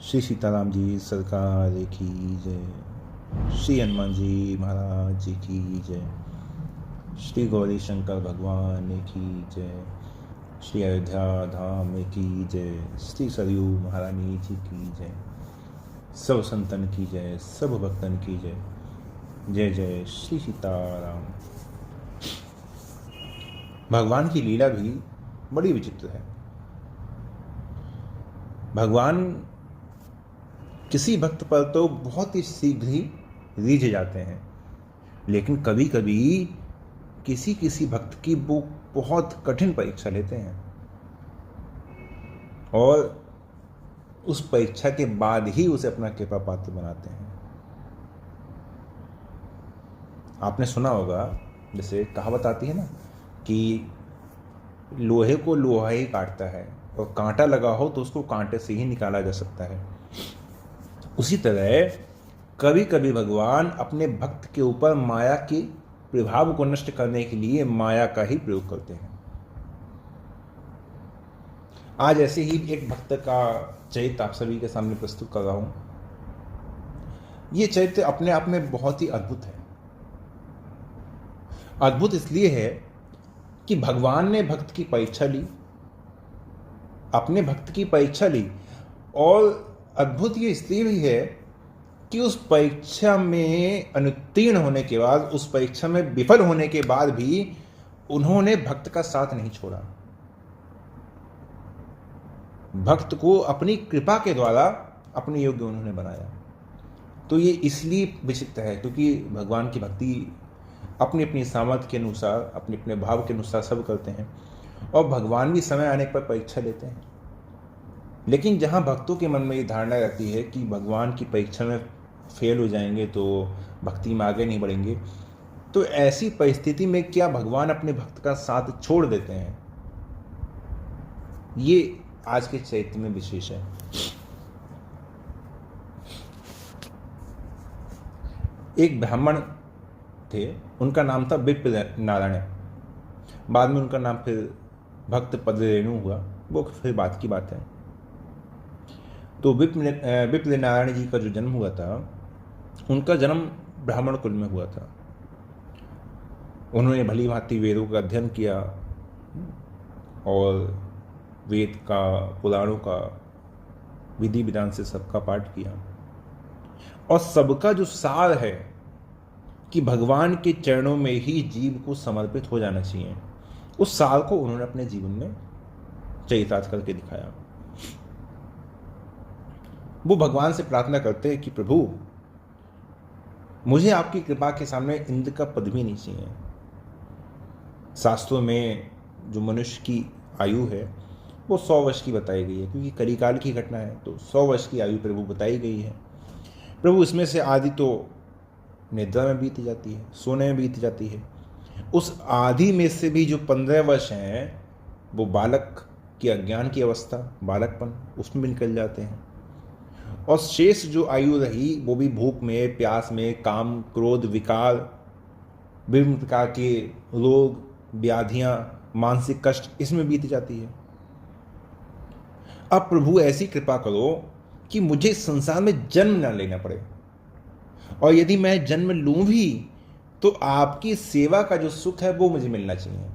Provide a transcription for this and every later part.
श्री सीताराम जी सरकार की जय। श्री हनुमान जी महाराज जी की जय। श्री गौरी शंकर भगवान की जय। श्री अयोध्या धाम की जय। श्री सरयू महारानी जी की जय। सब संतन की जय, सब भक्तन की जय। जय जय श्री सीताराम। भगवान की लीला भी बड़ी विचित्र है। भगवान किसी भक्त पर तो बहुत ही शीघ्र ही रीझ जाते हैं, लेकिन कभी कभी किसी किसी भक्त की वो बहुत कठिन परीक्षा लेते हैं और उस परीक्षा के बाद ही उसे अपना कृपा पात्र बनाते हैं। आपने सुना होगा, जैसे कहावत आती है ना कि लोहे को लोहा ही काटता है और कांटा लगा हो तो उसको कांटे से ही निकाला जा सकता है। उसी तरह कभी कभी भगवान अपने भक्त के ऊपर माया के प्रभाव को नष्ट करने के लिए माया का ही प्रयोग करते हैं। आज ऐसे ही एक भक्त का चरित्र आप सभी के सामने प्रस्तुत कर रहा हूं। यह चरित्र अपने आप में बहुत ही अद्भुत है। अद्भुत इसलिए है कि भगवान ने भक्त की परीक्षा ली, अपने भक्त की परीक्षा ली, और अद्भुत ये इसलिए भी है कि उस परीक्षा में अनुत्तीर्ण होने के बाद, उस परीक्षा में विफल होने के बाद भी उन्होंने भक्त का साथ नहीं छोड़ा। भक्त को अपनी कृपा के द्वारा अपने योग्य उन्होंने बनाया। तो ये इसलिए विचित्र है क्योंकि भगवान की भक्ति अपनी अपनी सामर्थ्य के अनुसार, अपने अपने भाव के अनुसार सब करते हैं, और भगवान भी समय आने पर परीक्षा लेते हैं। लेकिन जहाँ भक्तों के मन में ये धारणा रहती है कि भगवान की परीक्षा में फेल हो जाएंगे तो भक्ति में आगे नहीं बढ़ेंगे, तो ऐसी परिस्थिति में क्या भगवान अपने भक्त का साथ छोड़ देते हैं? ये आज के चरित्र में विशेष है। एक ब्राह्मण थे, उनका नाम था विप्र नारायण। बाद में उनका नाम फिर भक्त पदरेणु हुआ, वो फिर बात की बात है। तो विप्र नारायण जी का जो जन्म हुआ था, उनका जन्म ब्राह्मण कुल में हुआ था। उन्होंने भली भांति वेदों का अध्ययन किया और वेद का, पुराणों का विधि विधान से सबका पाठ किया, और सबका जो सार है कि भगवान के चरणों में ही जीव को समर्पित हो जाना चाहिए, उस सार को उन्होंने अपने जीवन में चरितार्थ करके दिखाया। वो भगवान से प्रार्थना करते हैं कि प्रभु, मुझे आपकी कृपा के सामने इंद्र का पद भी नहीं चाहिए। शास्त्रों में जो मनुष्य की आयु है वो 100 वर्ष की बताई गई है, क्योंकि कलिकाल की घटना है, तो 100 वर्ष की आयु प्रभु बताई गई है। प्रभु, इसमें से आधी तो निद्रा में बीत जाती है, सोने में बीत जाती है। उस आधी में से भी जो 15 वर्ष हैं वो बालक की अज्ञान की अवस्था, बालकपन, उसमें भी निकल जाते हैं, और शेष जो आयु रही वो भी भूख में, प्यास में, काम, क्रोध, विकार, विभिन्न प्रकार के रोग, व्याधियां, मानसिक कष्ट, इसमें बीत जाती है। अब प्रभु ऐसी कृपा करो कि मुझे इस संसार में जन्म न लेना पड़े, और यदि मैं जन्म लूं भी तो आपकी सेवा का जो सुख है वो मुझे मिलना चाहिए।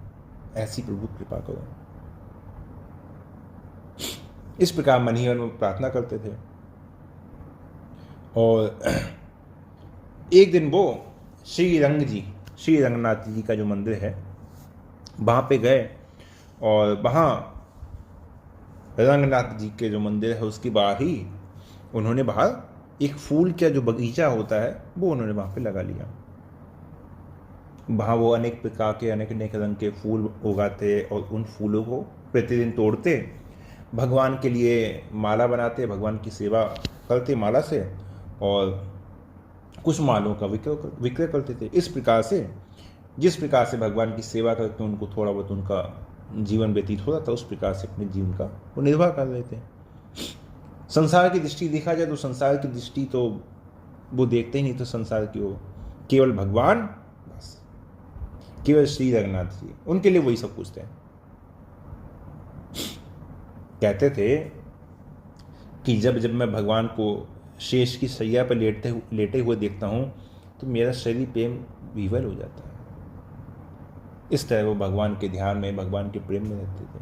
ऐसी प्रभु कृपा करो। इस प्रकार मन ही मन में प्रार्थना करते थे। और एक दिन वो श्री रंगनाथ जी का जो मंदिर है वहाँ पे गए, और वहाँ रंगनाथ जी के जो मंदिर है उसके बाहर ही उन्होंने बाहर एक फूल का जो बगीचा होता है वो उन्होंने वहाँ पे लगा लिया। वहाँ वो अनेक प्रकार के, अनेक अनेक रंग के फूल उगाते और उन फूलों को प्रतिदिन तोड़ते, भगवान के लिए माला बनाते, भगवान की सेवा करते माला से, और कुछ मालों का विक्रय करते थे। इस प्रकार से, जिस प्रकार से भगवान की सेवा करके उनको थोड़ा बहुत उनका जीवन व्यतीत होता था, उस प्रकार से अपने जीवन का वो निर्वाह कर रहे थे। संसार की दृष्टि देखा जाए तो संसार की दृष्टि तो वो देखते ही नहीं, तो संसार की वो केवल भगवान, बस केवल श्री रंगनाथ जी, उनके लिए वही सब कुछ थे। कहते थे कि जब जब मैं भगवान को शेष की सैया पर लेटे हुए देखता हूँ तो मेरा शरीर प्रेम विवल हो जाता है। इस तरह वो भगवान के ध्यान में, भगवान के प्रेम में रहते थे।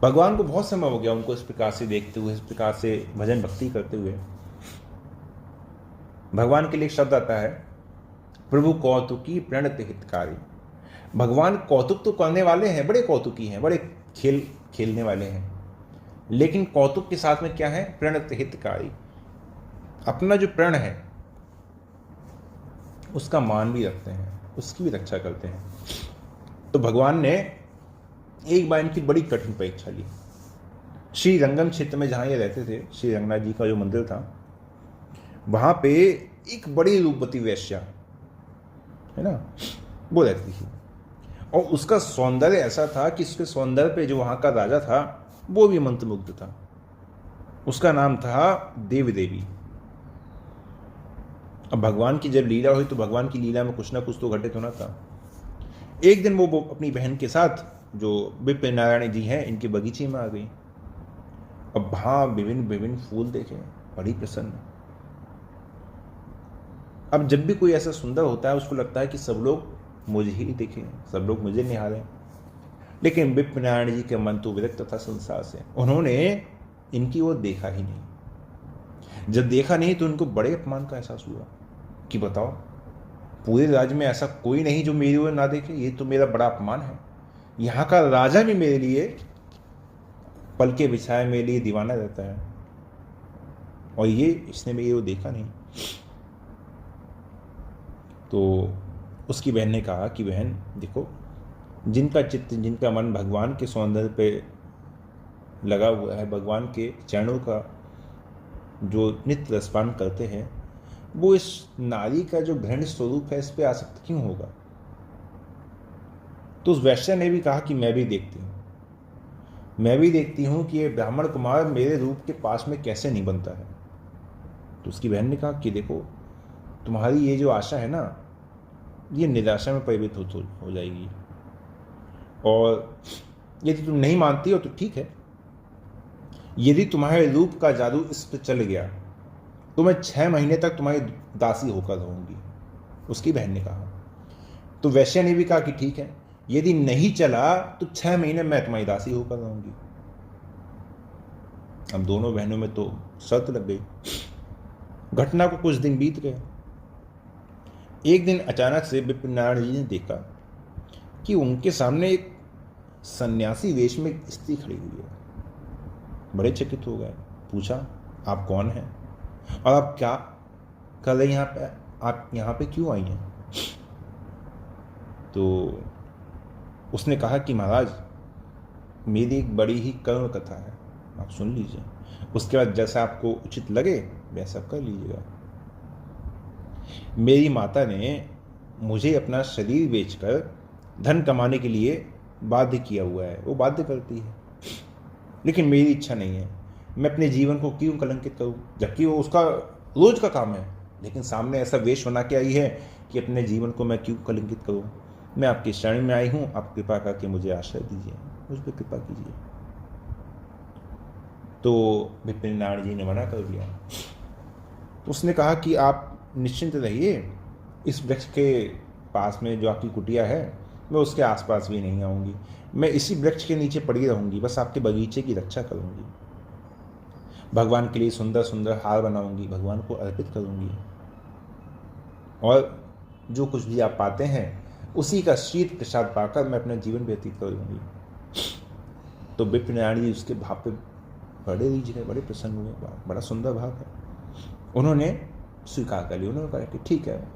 भगवान को बहुत समय हो गया उनको इस प्रकार से देखते हुए, इस प्रकार से भजन भक्ति करते हुए। भगवान के लिए एक शब्द आता है, प्रभु कौतुकी प्रणत हितकारी। भगवान कौतुक तो करने वाले हैं, बड़े कौतुकी हैं, बड़े खेलने वाले हैं, लेकिन कौतुक के साथ में क्या है? प्रणत हितकारी। अपना जो प्रण है उसका मान भी रखते हैं, उसकी भी रक्षा करते हैं। तो भगवान ने एक बार इनकी बड़ी कठिन परीक्षा ली। श्री रंगम क्षेत्र में जहाँ ये रहते थे, श्री रंगनाथ जी का जो मंदिर था, वहाँ पे एक बड़ी रूपवती वेश्या है ना, वो रहती थी। और उसका सौंदर्य ऐसा था कि उसके सौंदर्य पे जो वहाँ का राजा था वो भी मंत्रमुग्ध था। उसका नाम था देवी देवी। अब भगवान की जब लीला हुई तो भगवान की लीला में कुछ ना कुछ तो घटित होना था। एक दिन वो अपनी बहन के साथ, जो विपिन नारायण जी हैं, इनके बगीचे में आ गई। अब वहाँ विभिन्न विभिन्न फूल देखे, बड़ी प्रसन्न। अब जब भी कोई ऐसा सुंदर होता है उसको लगता है कि सब लोग मुझे ही देखें, सब लोग मुझे निहारें। लेकिन विपिन नारायण जी के मन तो विरक्त था संसार से, उन्होंने इनकी ओर देखा ही नहीं। जब देखा नहीं तो उनको बड़े अपमान का एहसास हुआ कि बताओ, पूरे राज्य में ऐसा कोई नहीं जो मेरी ओर ना देखे, ये तो मेरा बड़ा अपमान है। यहाँ का राजा भी मेरे लिए पलके बिछाए, मेरे लिए दीवाना रहता है, और ये इसने मेरी ओर देखा नहीं। तो उसकी बहन ने कहा कि बहन देखो, जिनका चित्त, जिनका मन भगवान के सौंदर्य पे लगा हुआ है, भगवान के चरणों का जो नित्य रसपान करते हैं, वो इस नारी का जो घृण स्वरूप है इस पे आसक्त क्यों होगा? तो उस वैश्या ने भी कहा कि मैं भी देखती हूँ कि ये ब्राह्मण कुमार मेरे रूप के पास में कैसे नहीं बनता है। तो उसकी बहन ने कहा कि देखो, तुम्हारी ये जो आशा है ना, ये निराशा में परिवर्तित हो जाएगी, और यदि तुम नहीं मानती हो तो ठीक है। यदि तुम्हारे रूप का जादू इस पर चल गया तो मैं 6 महीने तक तुम्हारी दासी होकर रहूंगी, उसकी बहन ने कहा। तो वैश्या ने भी कहा कि ठीक है, यदि नहीं चला तो 6 महीने मैं तुम्हारी दासी होकर रहूंगी। अब दोनों बहनों में तो शर्त लग गई। घटना को कुछ दिन बीत गए। एक दिन अचानक से विपिन नारायण जी ने देखा कि उनके सामने एक सन्यासी वेश में एक स्त्री खड़ी हुई है। बड़े चकित हो गए। पूछा, आप कौन हैं और आप क्या कर रहे हैं यहाँ पे? आप यहाँ पे क्यों आई हैं? तो उसने कहा कि महाराज, मेरी एक बड़ी ही करुण कथा है, आप सुन लीजिए, उसके बाद जैसा आपको उचित लगे वैसा कर लीजिएगा। मेरी माता ने मुझे अपना शरीर बेचकर धन कमाने के लिए बाध्य किया हुआ है, वो बाध्य करती है, लेकिन मेरी इच्छा नहीं है। मैं अपने जीवन को क्यों कलंकित करूं, जबकि वो उसका रोज का काम है, लेकिन सामने ऐसा वेश बना के आई है कि अपने जीवन को मैं क्यों कलंकित करूं। मैं आपकी शरण में आई हूं, आप कृपा करके मुझे आश्रय दीजिए, मुझ पर कृपा कीजिए। तो विपिन नारायण जी ने मना कर दिया। तो उसने कहा कि आप निश्चिंत रहिए, इस वृक्ष के पास में जो आपकी कुटिया है, मैं उसके आसपास भी नहीं आऊँगी, मैं इसी वृक्ष के नीचे पड़ी रहूँगी, बस आपके बगीचे की रक्षा करूँगी, भगवान के लिए सुंदर सुंदर हार बनाऊँगी, भगवान को अर्पित करूँगी, और जो कुछ भी आप पाते हैं उसी का शीत प्रसाद पाकर मैं अपना जीवन व्यतीत करूँगी। तो विपिन नारायण जी उसके भाव पे बड़े रीझ गए, बड़े प्रसन्न हुए, बड़ा सुंदर भाव है। उन्होंने स्वीकार कर लिया। उन्होंने कहा कि ठीक है,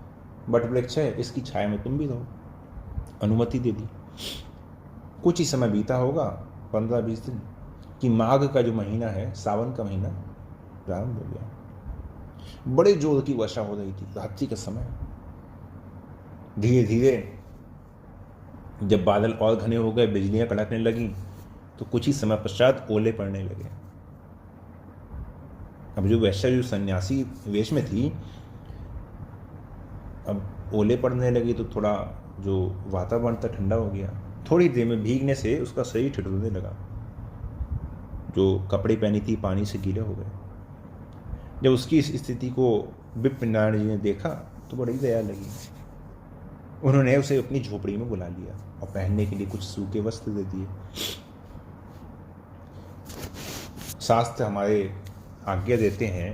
बट वृक्ष है, इसकी छाया में तुम भी रहो, अनुमति दे दी। कुछ ही समय बीता होगा, 15-20 दिन, कि माघ का जो महीना है, सावन का महीना प्रारंभ हो गया। बड़े जोर की वर्षा हो रही थी, रात्रि का समय। धीरे धीरे जब बादल और घने हो गए, बिजलियां कड़कने लगी, तो कुछ ही समय पश्चात ओले पड़ने लगे। अब जो वैश्या जो सन्यासी वेश में थी, अब ओले पड़ने लगी तो थोड़ा जो वातावरण था ठंडा हो गया। थोड़ी देर में भीगने से उसका शरीर ठिठुरने लगा। जो कपड़े पहनी थी पानी से गीले हो गए। जब उसकी इस स्थिति को विप्र नारायण जी ने देखा तो बड़ी दया लगी। उन्होंने उसे अपनी झोपड़ी में बुला लिया और पहनने के लिए कुछ सूखे वस्त्र दे दिए। शास्त्र हमारे आज्ञा देते हैं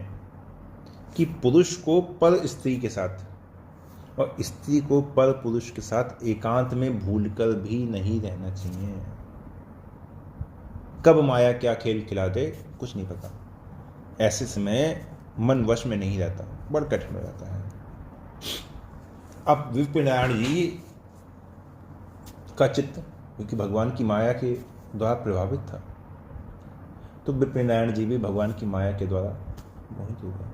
कि पुरुष को पर स्त्री के साथ और स्त्री को पर पुरुष के साथ एकांत में भूलकर भी नहीं रहना चाहिए। कब माया क्या खेल खिला दे कुछ नहीं पता। ऐसे समय मन वश में नहीं रहता, बड़ा कठिन हो जाता है। अब विप्र नारायण जी का चित्त क्योंकि भगवान की माया के द्वारा प्रभावित था, तो विप्र नारायण जी भी भगवान की माया के द्वारा मोहित हो गए,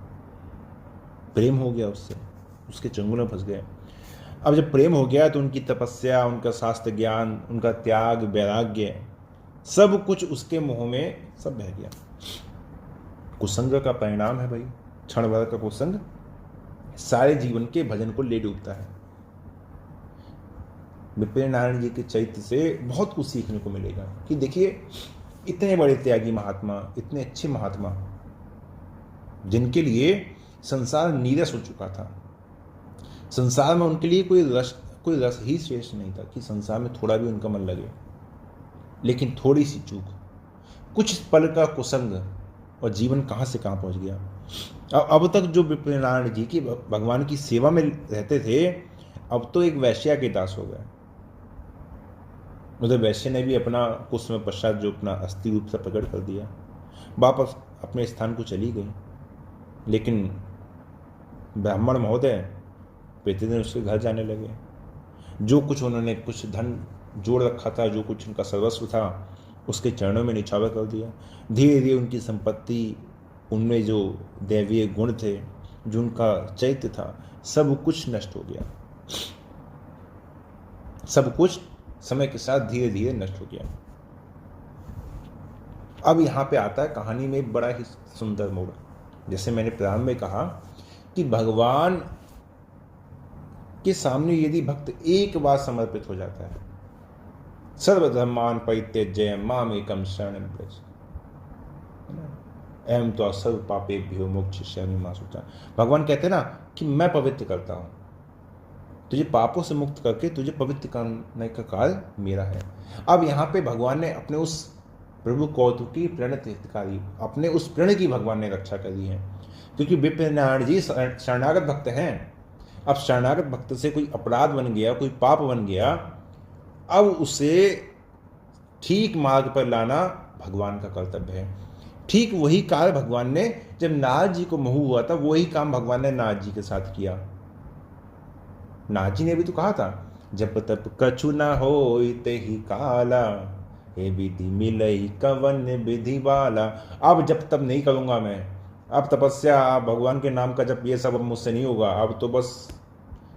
प्रेम हो गया उससे, उसके चंगुल में फंस गए। अब जब प्रेम हो गया तो उनकी तपस्या, उनका शास्त्र ज्ञान, उनका त्याग, वैराग्य, सब कुछ उसके मुंह में सब बह गया। कुसंग का परिणाम है भाई, क्षण भर का कुसंग सारे जीवन के भजन को ले डूबता है। विप्र नारायण जी के चरित्र से बहुत कुछ सीखने को मिलेगा कि देखिए इतने बड़े त्यागी महात्मा, इतने अच्छे महात्मा, जिनके लिए संसार नीरस हो चुका था। संसार में उनके लिए कोई रस ही श्रेष्ठ नहीं था कि संसार में थोड़ा भी उनका मन लगे। लेकिन थोड़ी सी चूक, कुछ पल का कुसंग और जीवन कहाँ से कहाँ पहुँच गया। अब तक जो विप्र नारायण जी की भगवान की सेवा में रहते थे, अब तो एक वैश्या के दास हो गए। उधर वैश्य ने भी अपना कुछ समय पश्चात जो अपना अस्थि रूप से प्रकट कर दिया, वापस अपने स्थान को चली गई। लेकिन ब्राह्मण महोदय प्रतिदिन उसके घर जाने लगे। जो कुछ उन्होंने कुछ धन जोड़ रखा था, जो कुछ उनका सर्वस्व था, उसके चरणों में निछावर कर दिया। धीरे धीरे उनकी संपत्ति, उनमें जो दैवीय गुण थे, जो उनका चैत्य था, सब कुछ नष्ट हो गया। सब कुछ समय के साथ धीरे धीरे नष्ट हो गया। अब यहाँ पे आता है कहानी में बड़ा ही सुंदर मोड़। जैसे मैंने प्रारंभ में कहा कि भगवान के सामने यदि भक्त एक बार समर्पित हो जाता है, सर्वधर्मान परित्यज्य मामेकं शरणं व्रज, एवं तो सर्व पापेभ्यो मोक्षयिष्यामि मा शुचा। भगवान कहते हैं ना कि मैं पवित्र करता हूँ तुझे, पापों से मुक्त करके तुझे पवित्र करने का कार्य मेरा है। अब यहाँ पे भगवान ने अपने उस प्रभु कौतुकी प्रणत हितकारी, अपने उस प्रण की भगवान ने रक्षा करी है। क्योंकि विप्र नारायण जी शरणागत भक्त हैं। अब शरणागत भक्त से कोई अपराध बन गया, कोई पाप बन गया, अब उसे ठीक मार्ग पर लाना भगवान का कर्तव्य है। ठीक वही कार्य भगवान ने जब नारद जी को मोह हुआ था, वही काम भगवान ने नारद जी के साथ किया। नारद जी ने भी तो कहा था, जब तप कछु न होई तेहि काला, हे विधि मिलई कवन विधि वाला। अब जब तब नहीं करूंगा मैं, अब तपस्या, भगवान के नाम का जब ये सब मुझसे नहीं होगा। अब तो बस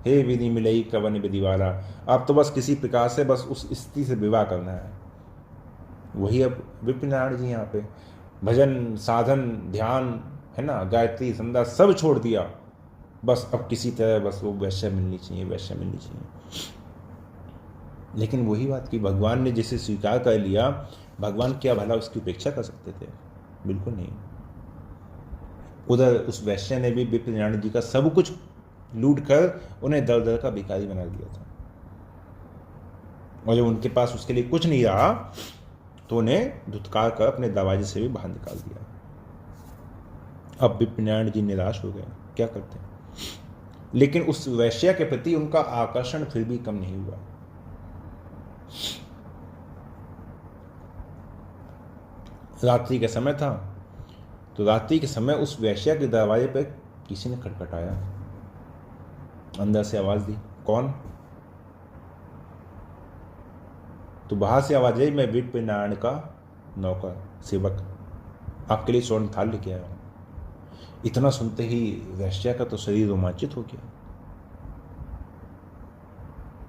हे विधि मिलई कवन विधि वाला, अब तो बस किसी प्रकार से बस उस स्त्री से विवाह करना है। वही अब विप्र नारायण जी यहाँ पे भजन, साधन, ध्यान है ना, गायत्री, संध्या सब छोड़ दिया। बस अब किसी तरह बस वो वैश्य मिलनी चाहिए, वैश्य मिलनी चाहिए। लेकिन वही बात कि भगवान ने जिसे स्वीकार कर लिया, भगवान क्या भला उसकी उपेक्षा कर सकते थे? बिल्कुल नहीं। उधर उस वैश्य ने भी विप्र नारायण जी का सब कुछ लूट कर उन्हें दर दर का भिखारी बना दिया था। और जब उनके पास उसके लिए कुछ नहीं रहा तो उन्हें धुतकार कर अपने दरवाजे से भी बाहर निकाल दिया। अब विप्र नारायण जी निराश हो गए, क्या करते हैं? लेकिन उस वैश्या के प्रति उनका आकर्षण फिर भी कम नहीं हुआ। रात्रि का समय था, तो रात्रि के समय उस वैश्या के दरवाजे पर किसी ने खटखटाया। अंदर से आवाज दी, कौन? तो बाहर से आवाज आई, मैं विप्र नारायण का नौकर सेवक, आपके लिए स्वर्ण थाल लेके आया हूं। इतना सुनते ही वैश्या का तो शरीर रोमांचित हो गया।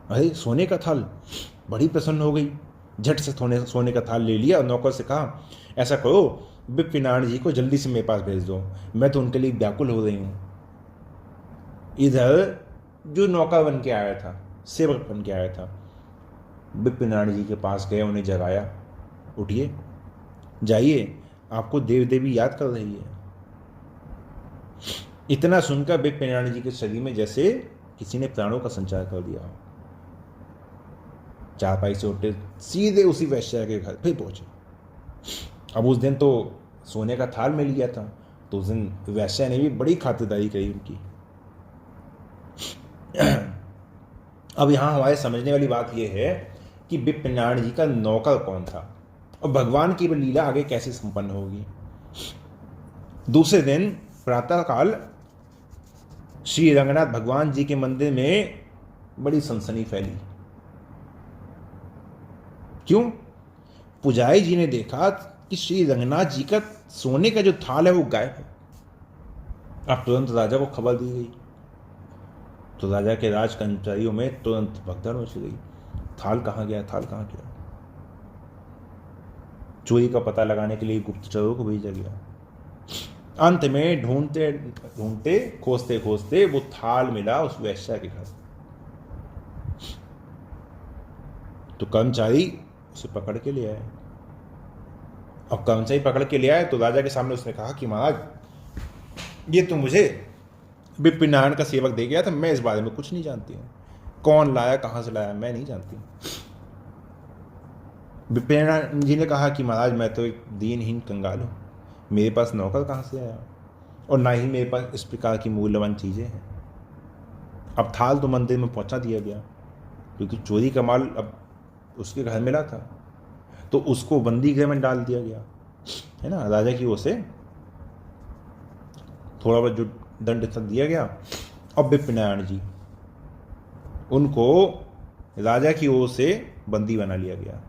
अरे सोने का थाल, बड़ी प्रसन्न हो गई। झट से सोने का थाल ले लिया और नौकर से कहा, ऐसा करो विप्र नारायण जी को जल्दी से मेरे पास भेज दो, मैं तो उनके लिए व्याकुल हो रही हूं। इधर जो नौकर बन के आया था, सेवक बन के आया था, विप्र नारायण जी के पास गए, उन्हें जगाया, उठिए, जाइए आपको देव देवी याद कर रही है। इतना सुनकर विप्र जी के शरीर में जैसे किसी ने प्राणों का संचार कर दिया हो। चारपाई से उठे, सीधे उसी वैश्या के घर फिर पहुंचे। अब उस दिन तो सोने का थाल मिल गया था, तो उस दिन वैश्या ने भी बड़ी खातिरदारी करी उनकी। अब यहाँ हमारे समझने वाली बात यह है कि विप्र जी का नौकर कौन था और भगवान की लीला आगे कैसे संपन्न होगी। दूसरे दिन प्रातःकाल श्री रंगनाथ भगवान जी के मंदिर में बड़ी सनसनी फैली। क्यों? पुजारी जी ने देखा कि श्री रंगनाथ जी का सोने का जो थाल है वो गायब है। अब तुरंत राजा को खबर दी गई, तो राजा के राज कर्मचारियों में तुरंत भगदड़ मच गई। थाल कहाँ गया, थाल कहाँ गया? चोरी का पता लगाने के लिए गुप्तचरों को भेजा गया। अंत में ढूंढते ढूंढते, खोजते खोजते वो थाल मिला उस वैश्या के घर। तो कर्मचारी उसे पकड़ के ले आए। अब कर्मचारी पकड़ के ले आए तो राजा के सामने उसने कहा कि महाराज, ये तो मुझे विप्र का सेवक दे गया था, मैं इस बारे में कुछ नहीं जानती हूँ। कौन लाया, कहाँ से लाया, मैं नहीं जानती। विप्र जी ने कहा कि महाराज, मैं तो एक दीनहीन कंगाल हूँ, मेरे पास नौकर कहाँ से आया, और ना ही मेरे पास इस प्रकार की मूल्यवान चीज़ें हैं। अब थाल तो मंदिर में पहुँचा दिया गया, क्योंकि चोरी का माल अब उसके घर मिला था, तो उसको बंदी गृह में डाल दिया गया, है ना। राजा की ओर से थोड़ा बहुत जो दंड दिया गया। अब विप्र जी, उनको राजा की ओर से बंदी बना लिया गया,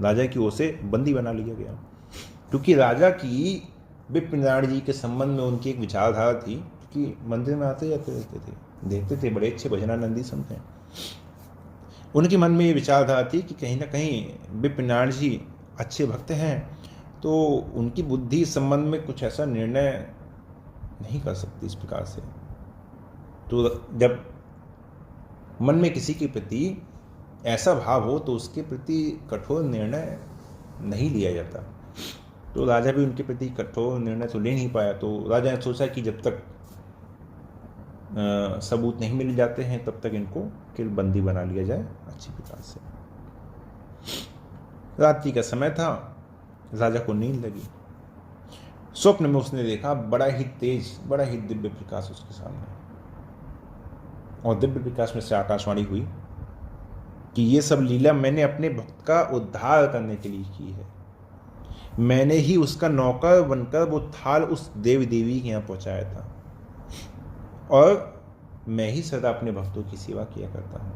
राजा की ओर से बंदी बना लिया गया, क्योंकि राजा की विप्र जी के संबंध में उनकी एक विचारधारा थी कि मंदिर में आते जाते रहते थे, देखते थे बड़े अच्छे भजनानंदी संत हैं। उनके मन में ये विचारधारा थी कि कहीं ना कहीं विप्र जी अच्छे भक्त हैं, तो उनकी बुद्धि इस संबंध में कुछ ऐसा निर्णय नहीं कर सकती इस प्रकार से। तो जब मन में किसी के प्रति ऐसा भाव हो तो उसके प्रति कठोर निर्णय नहीं लिया जाता। तो राजा भी उनके प्रति कठोर निर्णय तो ले नहीं पाया। तो राजा ने सोचा कि जब तक सबूत नहीं मिल जाते हैं तब तक इनको किल बंदी बना लिया जाए अच्छी प्रकार से। रात्रि का समय था, राजा को नींद लगी। स्वप्न में उसने देखा बड़ा ही तेज, बड़ा ही दिव्य प्रकाश उसके सामने, और दिव्य प्रकाश में से आकाशवाणी हुई कि ये सब लीला मैंने अपने भक्त का उद्धार करने के लिए की है। मैंने ही उसका नौकर बनकर वो थाल उस देवी देवी के यहाँ पहुंचाया था, और मैं ही सदा अपने भक्तों की सेवा किया करता हूँ।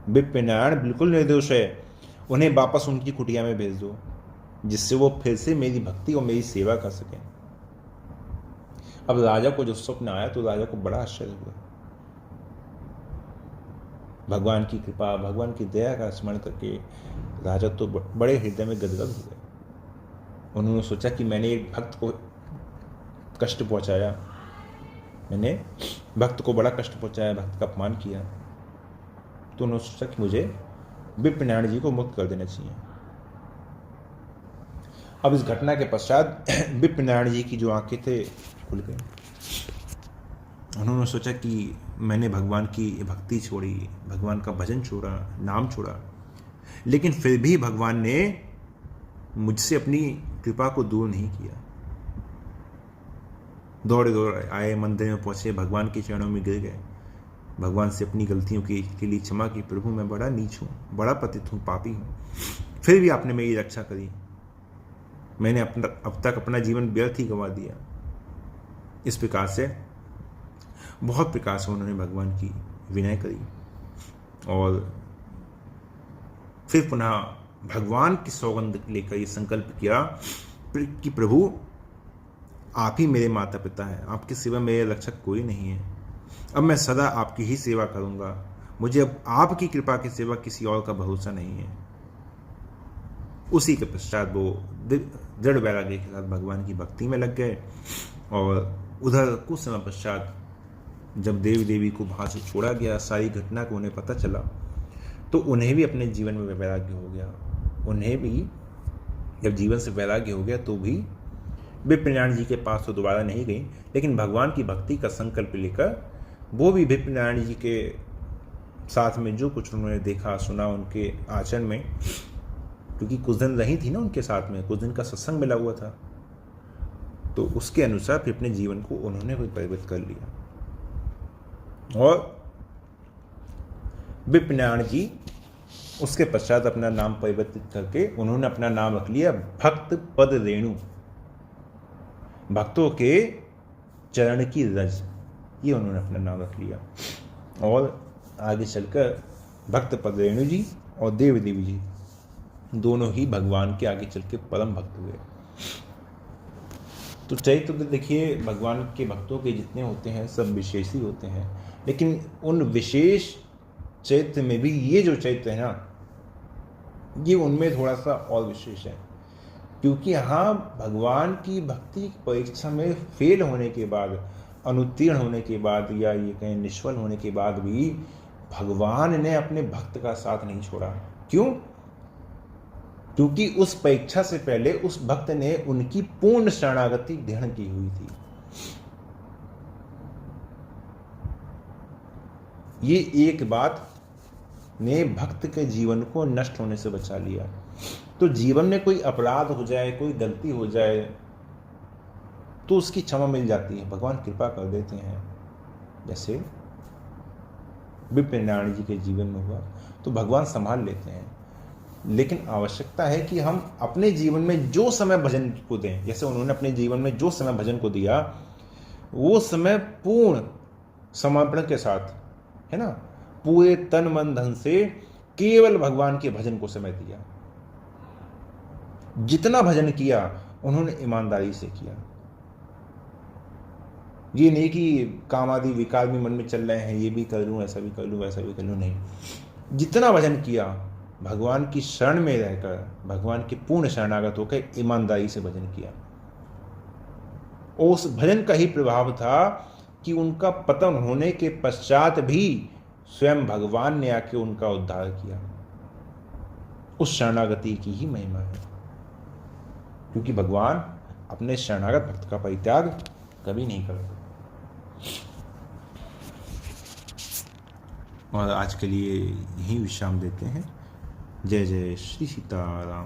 विप्र बिल्कुल निर्दोष है, उन्हें वापस उनकी कुटिया में भेज दो, जिससे वो फिर से मेरी भक्ति और मेरी सेवा कर सकें। अब राजा को जो स्वप्न आया तो राजा को बड़ा आश्चर्य हुआ। भगवान की कृपा, भगवान की दया का स्मरण करके राजा तो बड़े हृदय में गदगद हो गए। उन्होंने सोचा कि मैंने एक भक्त को कष्ट पहुंचाया, मैंने भक्त को बड़ा कष्ट पहुंचाया, भक्त का अपमान किया। तो उन्होंने सोचा कि मुझे विप्र जी को मुक्त कर देना चाहिए। अब इस घटना के पश्चात विप्र जी की जो आंखें थे खुल गई। उन्होंने सोचा कि मैंने भगवान की भक्ति छोड़ी, भगवान का भजन छोड़ा, नाम छोड़ा, लेकिन फिर भी भगवान ने मुझसे अपनी कृपा को दूर नहीं किया। दौड़े दौड़े आए, मंदिर में पहुंचे, भगवान के चरणों में गिर गए, भगवान से अपनी गलतियों के लिए क्षमा की। प्रभु, मैं बड़ा नीच हूँ, बड़ा पतित हूँ, पापी हूँ, फिर भी आपने मेरी रक्षा करी। मैंने अब तक अपना जीवन व्यर्थ ही गंवा दिया। इस प्रकार से बहुत प्रकार से उन्होंने भगवान की विनय करी, और फिर पुनः भगवान की सौगंध लेकर ये संकल्प किया कि प्रभु, आप ही मेरे माता पिता हैं, आपके सिवा मेरे रक्षक कोई नहीं है। अब मैं सदा आपकी ही सेवा करूंगा, मुझे अब आपकी कृपा के सिवा किसी और का भरोसा नहीं है। उसी के पश्चात वो दृढ़ वैराग्य के साथ भगवान की भक्ति में लग गए। और उधर कुछ समय पश्चात जब देवी देवी को वहाँ से छोड़ा गया, सारी घटना को उन्हें पता चला, तो उन्हें भी अपने जीवन में वैराग्य हो गया। उन्हें भी जब जीवन से वैराग्य हो गया तो भी विप्रनारायण जी के पास तो दोबारा नहीं गई, लेकिन भगवान की भक्ति का संकल्प लेकर वो भी विप्रनारायण जी के साथ में जो कुछ उन्होंने देखा सुना उनके आचरण में, क्योंकि कुछ दिन रही थी ना उनके साथ में, कुछ दिन का सत्संग मिला हुआ था, तो उसके अनुसार फिर अपने जीवन को उन्होंने कोई परिवर्तित कर लिया। और विप्रनारायण जी उसके पश्चात अपना नाम परिवर्तित करके उन्होंने अपना नाम रख लिया भक्त पद रेणु, भक्तों के चरण की रज, ये उन्होंने अपना नाम रख लिया। और आगे चलकर भक्त पद रेणु जी और देव देवी जी दोनों ही भगवान के आगे चल के परम भक्त हुए। तो चैत्र तो देखिए भगवान के भक्तों के जितने होते हैं सब विशेष ही होते हैं, लेकिन उन विशेष चैत्र में भी ये जो चैत्र है ना, ये उनमें थोड़ा सा और विशेष है, क्योंकि यहाँ भगवान की भक्ति परीक्षा में फेल होने के बाद, अनुत्तीर्ण होने के बाद, या ये कहें निष्फल होने के बाद भी भगवान ने अपने भक्त का साथ नहीं छोड़ा। क्यों? क्योंकि उस परीक्षा से पहले उस भक्त ने उनकी पूर्ण शरणागति ग्रहण की हुई थी। ये एक बात ने भक्त के जीवन को नष्ट होने से बचा लिया। तो जीवन में कोई अपराध हो जाए, कोई गलती हो जाए, तो उसकी क्षमा मिल जाती है, भगवान कृपा कर देते हैं। जैसे विप्रनारायण जी के जीवन में हुआ, तो भगवान संभाल लेते हैं। लेकिन आवश्यकता है कि हम अपने जीवन में जो समय भजन को दें, जैसे उन्होंने अपने जीवन में जो समय भजन को दिया, वो समय पूर्ण समर्पण के साथ, है ना, पूरे तन मन धन से केवल भगवान के भजन को समय दिया। जितना भजन किया उन्होंने ईमानदारी से किया। ये नहीं कि काम आदि विकार भी मन में चल रहे हैं, ये भी कर लूँ, ऐसा भी कर लूँ, वैसा भी कर लूँ, नहीं। जितना भजन किया भगवान की शरण में रहकर, भगवान के पूर्ण शरणागत होकर ईमानदारी से भजन किया। उस भजन का ही प्रभाव था कि उनका पतन होने के पश्चात भी स्वयं भगवान ने आके उनका उद्धार किया। उस शरणागति की ही महिमा है, क्योंकि भगवान अपने शरणागत भक्त का परित्याग कभी नहीं करते। और आज के लिए यही विश्राम देते हैं। जय जय श्री सीताराम।